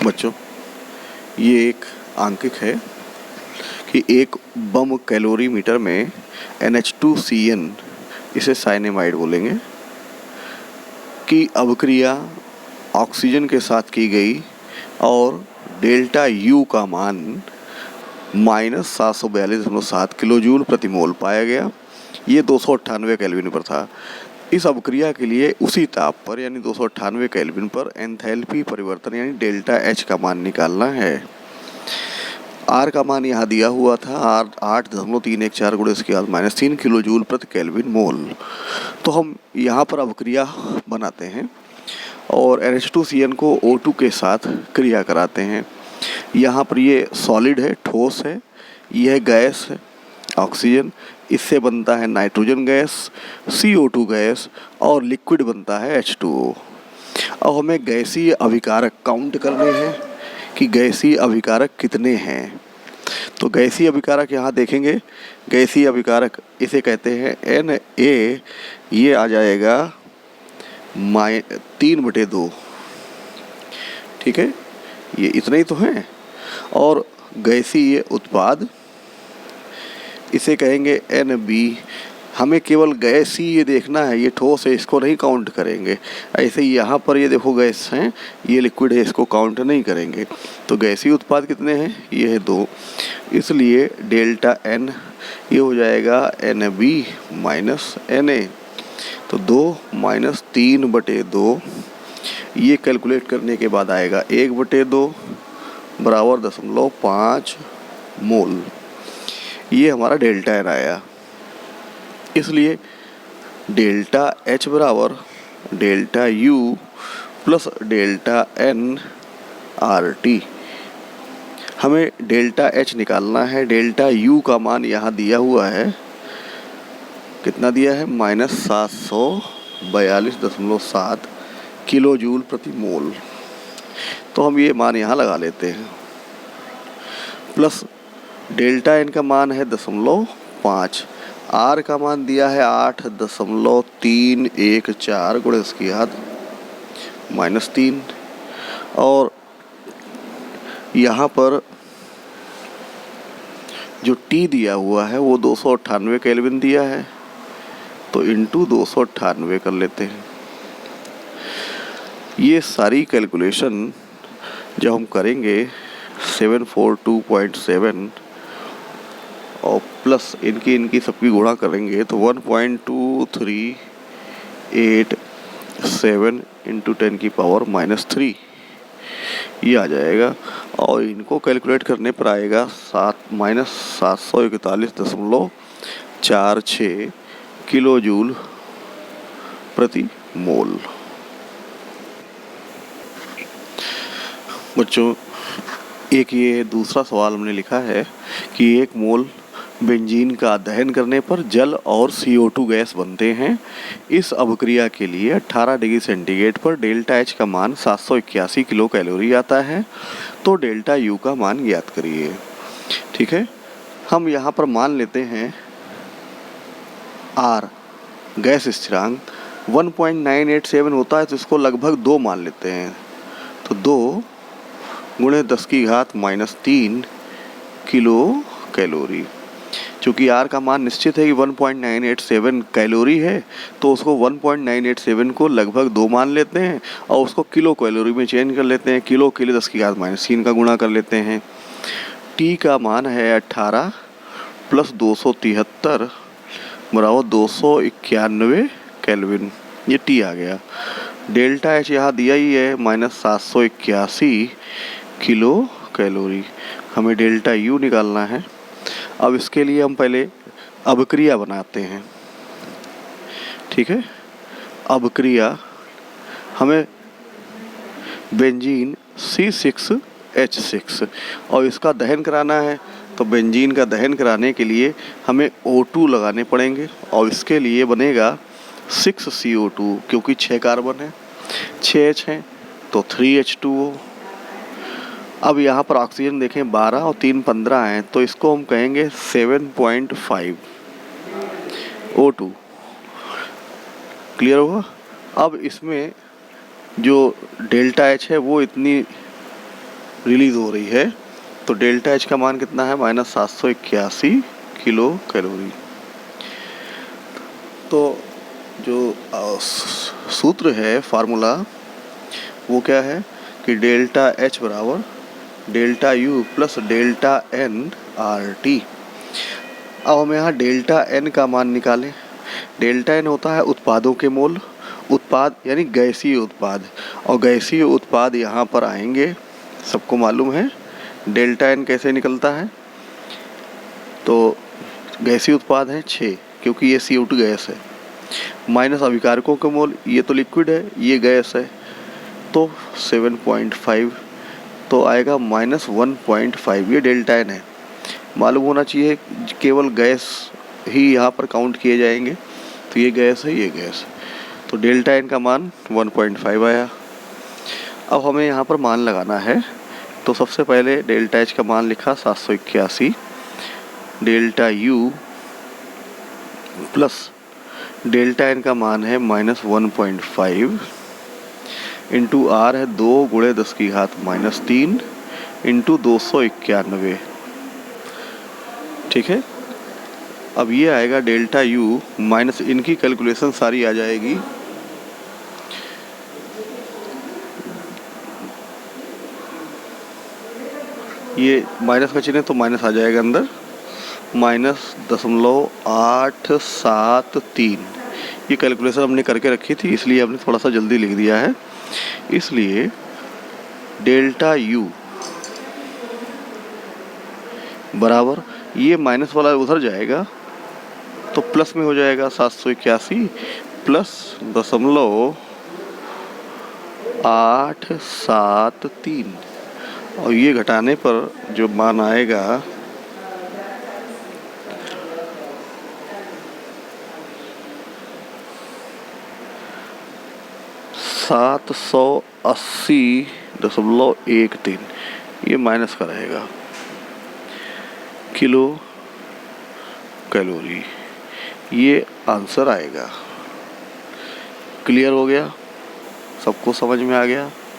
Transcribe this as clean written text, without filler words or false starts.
बच्चों, ये एक आंकिक है कि एक बम कैलोरीमीटर में NH2CN, इसे साइनेमाइड बोलेंगे, की अभिक्रिया ऑक्सीजन के साथ की गई और डेल्टा U का मान -742.7 किलोजूल प्रति मोल पाया गया। ये 298 केल्विन पर था। इस अभिक्रिया के लिए उसी ताप पर यानी 298 केल्विन पर एंथैल्पी परिवर्तन यानी डेल्टा H का मान निकालना है। R का मान यहाँ दिया हुआ था, R 8.314 गुणे इसके बाद -3 किलोजूल प्रति केल्विन मोल। तो हम यहाँ पर अभिक्रिया बनाते हैं और NH2CN को O2 के साथ क्रिया कराते हैं। यहाँ पर ये सॉलिड है, ठोस है, यह गैस है ऑक्सीजन, इससे बनता है नाइट्रोजन गैस, CO2 गैस और लिक्विड बनता है H2O। अब हमें गैसीय अभिकारक काउंट करने हैं कि गैसीय अभिकारक कितने हैं। तो गैसीय अभिकारक यहाँ देखेंगे, गैसीय अभिकारक इसे कहते हैं Na, ये आ जाएगा 3/2। ठीक है, ये इतने ही तो हैं। और गैसीय उत्पाद इसे कहेंगे Nb। हमें केवल गैस ही ये देखना है, ये ठोस है, इसको नहीं काउंट करेंगे। ऐसे ही यहाँ पर ये देखो गैस हैं, ये लिक्विड है, इसको काउंट नहीं करेंगे। तो गैसीय उत्पाद कितने हैं? ये है 2। इसलिए डेल्टा N ये हो जाएगा Nb माइनस Na। तो 2 - 3/2, ये कैलकुलेट करने के बाद आएगा 1/2 बराबर 0.5 मोल। ये हमारा डेल्टा N आया। इसलिए डेल्टा H बराबर delta U plus delta N RT। हमें डेल्टा H निकालना है। डेल्टा U का मान यहाँ दिया हुआ है, कितना दिया है? -742.7 किलोजूल प्रति मोल। तो हम ये मान यहाँ लगा लेते हैं। प्लस डेल्टा N का मान है 0.5, R का मान दिया है 8.314 गुणे इसकी घात -3, और यहाँ पर जो T दिया हुआ है वो 298 केल्विन दिया है, तो इंटू 298 कर लेते हैं। ये सारी कैलकुलेशन जब हम करेंगे 742.7 और प्लस इनकी सबकी गुणा करेंगे तो 1.2387 इंटू 10⁻³ ये आ जाएगा। और इनको कैलकुलेट करने पर आएगा -741.46 किलोजूल प्रति मोल। बच्चों, एक ये दूसरा सवाल हमने लिखा है कि 1 मोल बेंजीन का दहन करने पर जल और CO2 गैस बनते हैं। इस अभिक्रिया के लिए 18 डिग्री सेंटीग्रेड पर डेल्टा H का मान 781 किलो कैलोरी आता है। तो डेल्टा U का मान ज्ञात करिए। ठीक है, हम यहाँ पर मान लेते हैं R गैस स्थिरांक 1.987 होता है, तो इसको लगभग 2 मान लेते हैं। तो 2 गुणे 10⁻³ किलो कैलोरी। चूँकि R का मान निश्चित है कि 1.987 कैलोरी है, तो उसको 1.987 को लगभग 2 मान लेते हैं और उसको किलो कैलोरी में चेंज कर लेते हैं। किलो के लिए 10⁻³ का गुणा कर लेते हैं। T का मान है 18 प्लस 273 बराबर 291 केल्विन। ये T आ गया। डेल्टा H यहाँ दिया ही है -781 किलो कैलोरी। हमें डेल्टा U निकालना है। अब इसके लिए हम पहले अभिक्रिया बनाते हैं। ठीक है, अभिक्रिया हमें बेंजीन C6H6 और इसका दहन कराना है। तो बेंजीन का दहन कराने के लिए हमें O2 लगाने पड़ेंगे और इसके लिए बनेगा 6CO2, क्योंकि 6 कार्बन है, 6H हैं तो 3H2O। अब यहाँ पर ऑक्सीजन देखें 12 और 3 15 हैं, तो इसको हम कहेंगे 7.5 O2। क्लियर होगा? अब इसमें जो डेल्टा H है वो इतनी रिलीज हो रही है, तो डेल्टा एच का मान कितना है, -781 किलो कैलोरी। तो जो सूत्र है, फार्मूला, वो क्या है कि डेल्टा एच बराबर delta U plus delta N R T. अब हम यहाँ डेल्टा एन का मान निकालें। डेल्टा एन होता है उत्पादों के मोल, उत्पाद यानी गैसीय उत्पाद, और गैसीय उत्पाद यहाँ पर आएंगे, सबको मालूम है डेल्टा एन कैसे निकलता है। तो गैसीय उत्पाद हैं 6, क्योंकि ये CO2 गैस है, माइनस अभिकारकों के मोल, ये तो लिक्विड है, ये गैस है, तो 7.5, तो आएगा -1.5। ये डेल्टा एन है। मालूम होना चाहिए केवल गैस ही यहाँ पर काउंट किए जाएंगे, तो ये गैस है, ये गैस है, तो डेल्टा एन का मान 1.5 आया। अब हमें यहाँ पर मान लगाना है, तो सबसे पहले डेल्टा एच का मान लिखा 781, delta U plus delta N का मान है -1.5 इंटू आर है 2 × 10⁻³ इंटू 291। ठीक है, अब ये आएगा डेल्टा यू माइनस इनकी कैलकुलेशन सारी आ जाएगी, ये माइनस का चिन्ह तो माइनस आ जाएगा अंदर, -0.873। ये कैलकुलेशन हमने करके रखी थी, इसलिए हमने थोड़ा सा जल्दी लिख दिया है। इसलिए डेल्टा यू बराबर, ये माइनस वाला उधर जाएगा तो प्लस में हो जाएगा, 781 प्लस 0.873, और ये घटाने पर जो मान आएगा 780.13, ये माइनस का रहेगा किलो कैलोरी, ये आंसर आएगा। क्लियर हो गया, सबको समझ में आ गया।